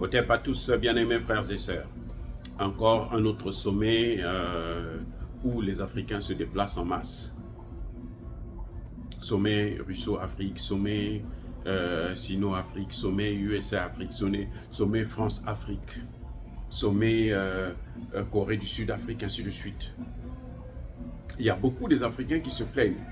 Otep à tous, bien-aimés frères et sœurs. Encore un autre sommet où les Africains se déplacent en masse. Sommet Russo-Afrique, sommet Sino-Afrique, sommet USA-Afrique, sommet France-Afrique, sommet Corée du Sud-Afrique, ainsi de suite. Il y a beaucoup des Africains qui se plaignent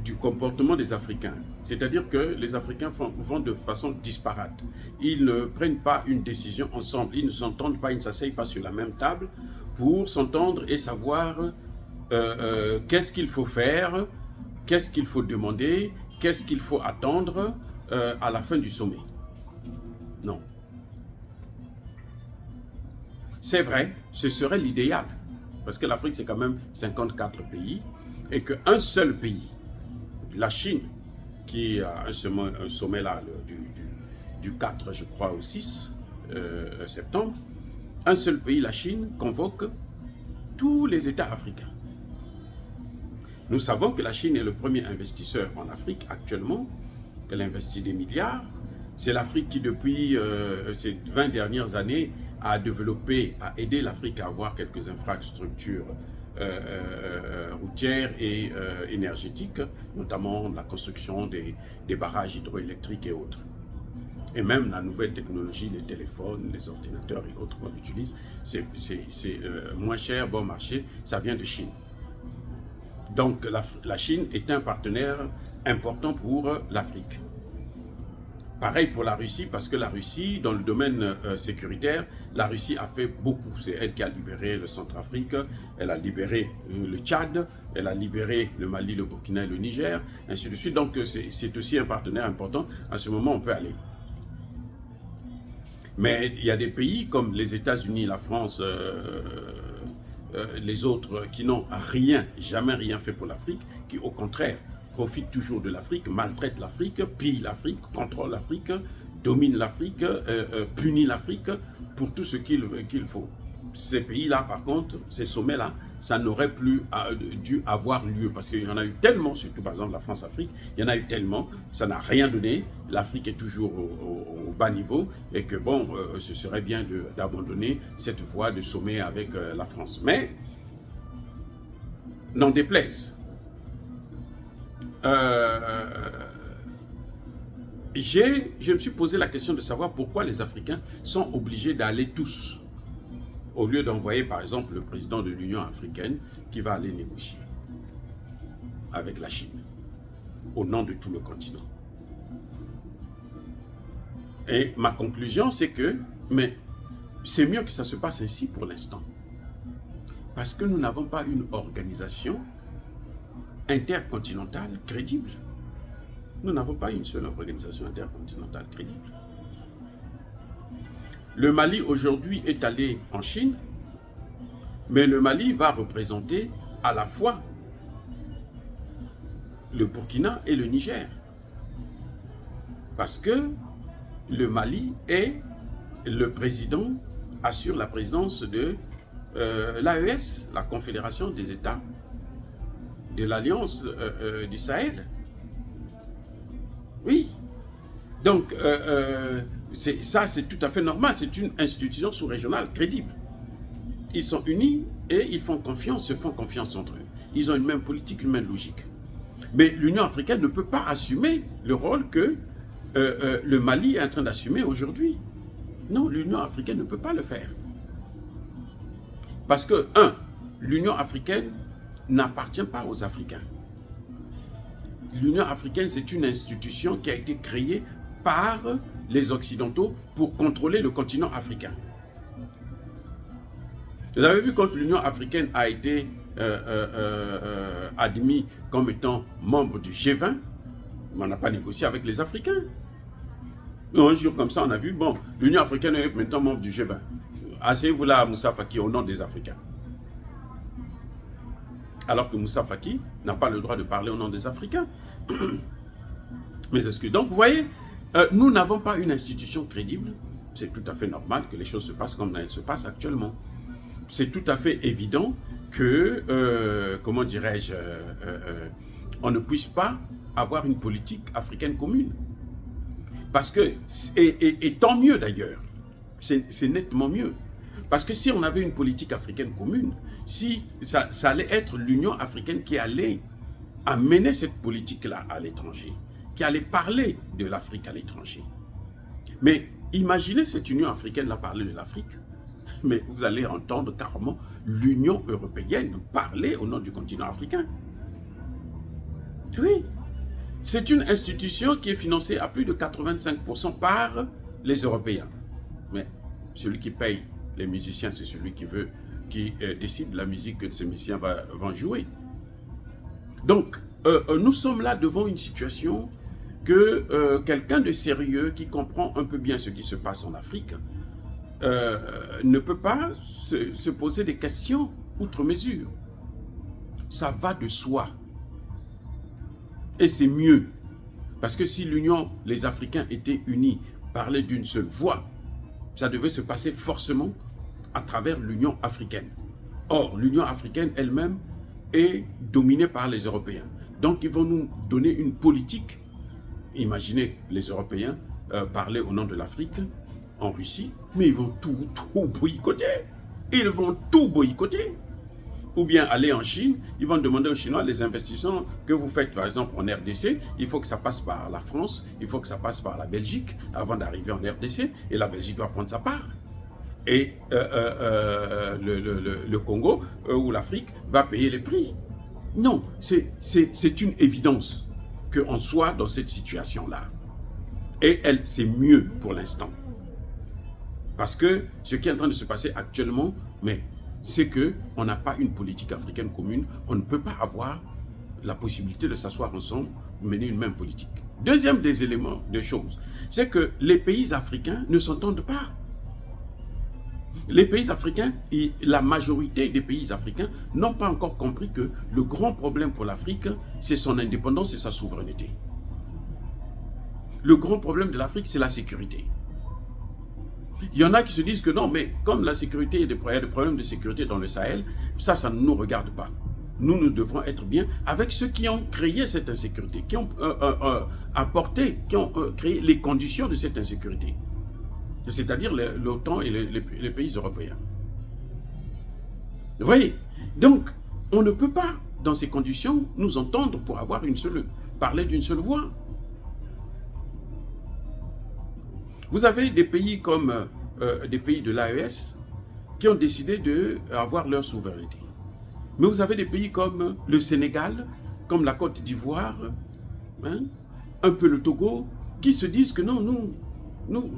du comportement des Africains. C'est-à-dire que les Africains vont de façon disparate. Ils ne prennent pas une décision ensemble. Ils ne s'entendent pas, ils ne s'asseyent pas sur la même table pour s'entendre et savoir qu'est-ce qu'il faut faire, qu'est-ce qu'il faut demander, qu'est-ce qu'il faut attendre à la fin du sommet. Non. C'est vrai, ce serait l'idéal. Parce que l'Afrique, c'est quand même 54 pays. Et qu'un seul pays, la Chine, qui a un sommet là, du 4, je crois, au 6 septembre, un seul pays, la Chine, convoque tous les États africains. Nous savons que la Chine est le premier investisseur en Afrique actuellement, qu'elle investit des milliards. C'est l'Afrique qui, depuis ces 20 dernières années, a développé, a aidé l'Afrique à avoir quelques infrastructures routières et énergétiques, notamment la construction des barrages hydroélectriques et autres. Et même la nouvelle technologie, les téléphones, les ordinateurs et autres qu'on utilise, c'est moins cher, bon marché, ça vient de Chine. Donc la Chine est un partenaire important pour l'Afrique. Pareil pour la Russie, parce que la Russie, dans le domaine sécuritaire, la Russie a fait beaucoup. C'est elle qui a libéré le Centrafrique, elle a libéré le Tchad, elle a libéré le Mali, le Burkina et le Niger, ainsi de suite. Donc c'est aussi un partenaire important. À ce moment, on peut aller. Mais il y a des pays comme les États-Unis, la France, les autres qui n'ont rien, jamais rien fait pour l'Afrique, qui au contraire profitent toujours de l'Afrique, maltraitent l'Afrique, pillent l'Afrique, contrôlent l'Afrique, dominent l'Afrique, punissent l'Afrique pour tout ce qu'il faut. Ces pays-là, par contre, ces sommets-là, ça n'aurait plus dû avoir lieu parce qu'il y en a eu tellement, surtout par exemple la France-Afrique, il y en a eu tellement, ça n'a rien donné, l'Afrique est toujours au bas niveau et que bon, ce serait bien d'abandonner cette voie de sommet avec la France. Mais, n'en déplaise, je me suis posé la question de savoir pourquoi les Africains sont obligés d'aller tous, au lieu d'envoyer par exemple le président de l'Union africaine qui va aller négocier avec la Chine, au nom de tout le continent. Et ma conclusion, c'est que, mais c'est mieux que ça se passe ainsi pour l'instant. Parce que nous n'avons pas une organisation intercontinentale crédible. Nous n'avons pas une seule organisation intercontinentale crédible. Le Mali aujourd'hui est allé en Chine, mais le Mali va représenter à la fois le Burkina et le Niger. Parce que le Mali est le président, assure la présidence de l'AES, la Confédération des États de l'Alliance du Sahel. Oui. Donc, ça, c'est tout à fait normal. C'est une institution sous-régionale crédible. Ils sont unis et ils font confiance, se font confiance entre eux. Ils ont une même politique, une même logique. Mais l'Union africaine ne peut pas assumer le rôle que le Mali est en train d'assumer aujourd'hui. Non, l'Union africaine ne peut pas le faire. Parce que, l'Union africaine n'appartient pas aux Africains. L'Union africaine, c'est une institution qui a été créée par les Occidentaux pour contrôler le continent africain. Vous avez vu quand l'Union africaine a été admise comme étant membre du G20, on n'a pas négocié avec les Africains. Un jour comme ça, on a vu, bon, l'Union africaine est maintenant membre du G20. Asseyez-vous là à Moussa Faki au nom des Africains. Alors que Moussa Faki n'a pas le droit de parler au nom des Africains. Mes excuses. Donc, vous voyez, nous n'avons pas une institution crédible. C'est tout à fait normal que les choses se passent comme elles se passent actuellement. C'est tout à fait évident que, comment dirais-je, on ne puisse pas avoir une politique africaine commune. Parce que, et tant mieux d'ailleurs, c'est nettement mieux. Parce que si on avait une politique africaine commune, si ça allait être l'Union africaine qui allait amener cette politique-là à l'étranger, qui allait parler de l'Afrique à l'étranger. Mais imaginez cette Union africaine-là parler de l'Afrique, mais vous allez entendre carrément l'Union européenne parler au nom du continent africain. Oui, c'est une institution qui est financée à plus de 85% par les Européens. Mais celui qui paye les musiciens, c'est celui qui décide la musique que ces musiciens vont jouer. Donc, nous sommes là devant une situation que quelqu'un de sérieux qui comprend un peu bien ce qui se passe en Afrique ne peut pas se poser des questions outre mesure. Ça va de soi. Et c'est mieux. Parce que si les Africains étaient unis, parlaient d'une seule voix, ça devait se passer forcément à travers l'Union africaine. Or, l'Union africaine elle-même est dominée par les Européens. Donc, ils vont nous donner une politique. Imaginez les Européens parler au nom de l'Afrique en Russie, mais ils vont tout boycotter. Ils vont tout boycotter. Ou bien aller en Chine, ils vont demander aux Chinois les investissements que vous faites, par exemple, en RDC, il faut que ça passe par la France, il faut que ça passe par la Belgique avant d'arriver en RDC, et la Belgique va prendre sa part. Et le Congo ou l'Afrique va payer les prix. Non, c'est une évidence qu'on soit dans cette situation-là. Et c'est mieux pour l'instant. Parce que ce qui est en train de se passer actuellement, c'est qu'on n'a pas une politique africaine commune. On ne peut pas avoir la possibilité de s'asseoir ensemble pour mener une même politique. Deuxième des éléments, des choses, c'est que les pays africains ne s'entendent pas. Les pays africains, et la majorité des pays africains n'ont pas encore compris que le grand problème pour l'Afrique, c'est son indépendance et sa souveraineté. Le grand problème de l'Afrique, c'est la sécurité. Il y en a qui se disent que non, mais comme la sécurité, il y a des problèmes de sécurité dans le Sahel, ça ne nous regarde pas. Nous devrons être bien avec ceux qui ont créé cette insécurité, qui ont créé les conditions de cette insécurité. C'est-à-dire l'OTAN et les pays européens. Vous voyez? Donc, on ne peut pas, dans ces conditions, nous entendre pour parler d'une seule voix. Vous avez des pays comme des pays de l'AES qui ont décidé d'avoir leur souveraineté. Mais vous avez des pays comme le Sénégal, comme la Côte d'Ivoire, un peu le Togo, qui se disent que non, nous,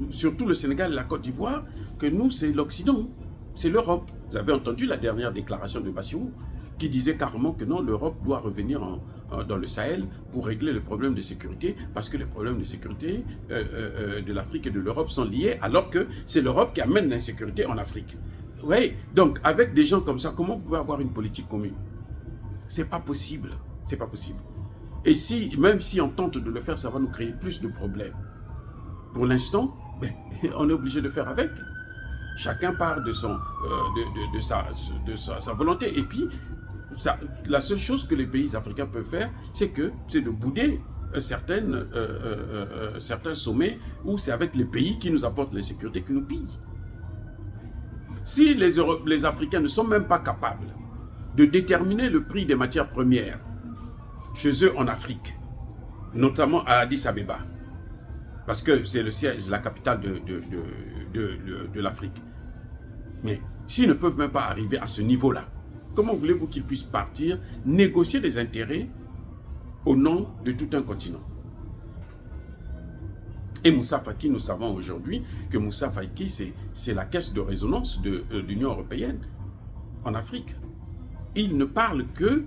surtout le Sénégal et la Côte d'Ivoire, que nous, c'est l'Occident, c'est l'Europe. Vous avez entendu la dernière déclaration de Bassirou, qui disait carrément que non, l'Europe doit revenir dans le Sahel pour régler les problèmes de sécurité, parce que les problèmes de sécurité de l'Afrique et de l'Europe sont liés, alors que c'est l'Europe qui amène l'insécurité en Afrique. Oui, donc avec des gens comme ça, comment vous pouvez avoir une politique commune? C'est pas possible, c'est pas possible. Et même si on tente de le faire, ça va nous créer plus de problèmes. Pour l'instant, on est obligé de faire avec. Chacun part de sa volonté. Et puis, la seule chose que les pays africains peuvent faire, c'est de bouder certains sommets où c'est avec les pays qui nous apportent l'insécurité qui nous pillent. Si les Africains ne sont même pas capables de déterminer le prix des matières premières chez eux en Afrique, notamment à Addis Abeba, parce que c'est le siège, la capitale de l'Afrique. Mais s'ils ne peuvent même pas arriver à ce niveau-là, comment voulez-vous qu'ils puissent partir, négocier des intérêts au nom de tout un continent? Et Moussa Faki, nous savons aujourd'hui que Moussa Faki, c'est la caisse de résonance de l'Union européenne en Afrique. Il ne parle que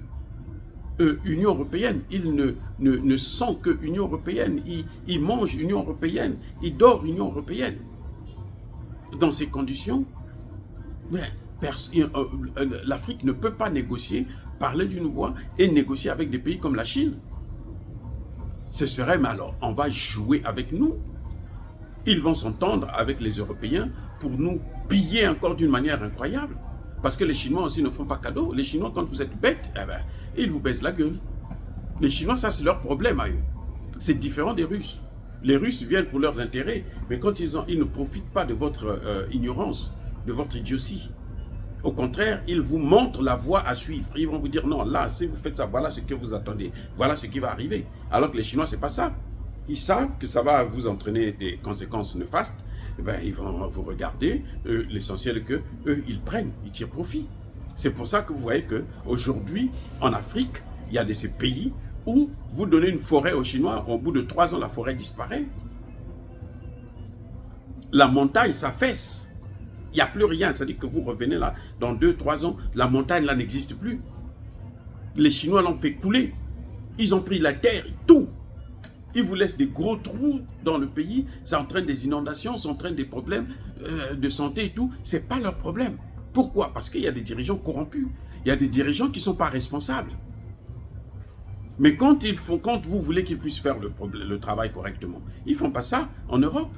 Union européenne, il ne sent que Union européenne, il mange Union européenne, il dort Union européenne. Dans ces conditions, l'Afrique ne peut pas négocier, parler d'une voix et négocier avec des pays comme la Chine. Ce serait, mais alors, on va jouer avec nous. Ils vont s'entendre avec les Européens pour nous piller encore d'une manière incroyable. Parce que les Chinois aussi ne font pas cadeau. Les Chinois, quand vous êtes bêtes, ils vous baissent la gueule. Les Chinois, ça c'est leur problème à eux. C'est différent des Russes. Les Russes viennent pour leurs intérêts, mais quand ils ne profitent pas de votre ignorance, de votre idiotie. Au contraire, ils vous montrent la voie à suivre. Ils vont vous dire, non, là, si vous faites ça, voilà ce que vous attendez. Voilà ce qui va arriver. Alors que les Chinois, c'est pas ça. Ils savent que ça va vous entraîner des conséquences néfastes. Eh ben, ils vont vous regarder. L'essentiel est que eux, ils prennent, ils tirent profit. C'est pour ça que vous voyez qu'aujourd'hui, en Afrique, il y a ces pays où vous donnez une forêt aux Chinois, au bout de 3 ans, la forêt disparaît. La montagne s'affaisse. Il n'y a plus rien, c'est-à-dire que vous revenez là, dans 2-3 ans, la montagne là n'existe plus. Les Chinois l'ont fait couler. Ils ont pris la terre, tout. Ils vous laissent des gros trous dans le pays, ça entraîne des inondations, ça entraîne des problèmes de santé et tout. Ce n'est pas leur problème. Pourquoi? Parce qu'il y a des dirigeants corrompus. Il y a des dirigeants qui ne sont pas responsables. Mais quand vous voulez qu'ils puissent faire le travail correctement, ils ne font pas ça en Europe.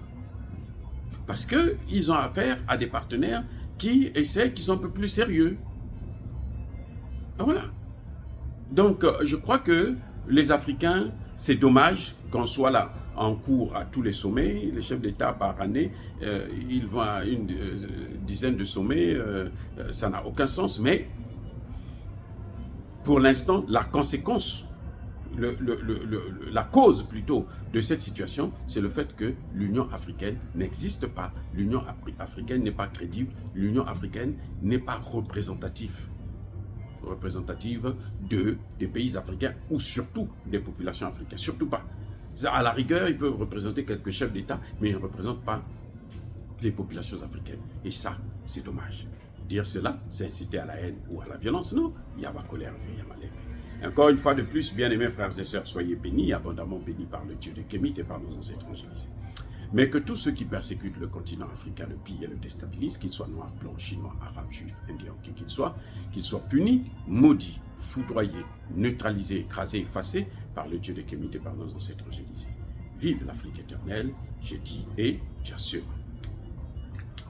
Parce qu'ils ont affaire à des partenaires qui sont un peu plus sérieux. Voilà. Donc, je crois que les Africains, c'est dommage qu'on soit là en cours à tous les sommets. Les chefs d'État par année, ils vont à une dizaine de sommets. Ça n'a aucun sens. Mais pour l'instant, la conséquence, la cause plutôt de cette situation, c'est le fait que l'Union africaine n'existe pas. L'Union africaine n'est pas crédible. L'Union africaine n'est pas représentative des pays africains ou surtout des populations africaines. Surtout pas. À la rigueur, ils peuvent représenter quelques chefs d'État, mais ils ne représentent pas les populations africaines. Et ça, c'est dommage. Dire cela, c'est inciter à la haine ou à la violence. Non, il y a ma colère, il y a ma lèvre. Encore une fois de plus, bien-aimés frères et sœurs, soyez bénis, abondamment bénis par le Dieu de Kémite et par nos ancêtres évangélisés. Mais que tous ceux qui persécutent le continent africain, le pillent et le déstabilisent, qu'ils soient noirs, blancs, chinois, arabes, juifs, indiens, qui qu'ils soient punis, maudits, foudroyés, neutralisés, écrasés, effacés par le Dieu de Kémite et par nos ancêtres évangélisés. Vive l'Afrique éternelle, je dis et j'assure.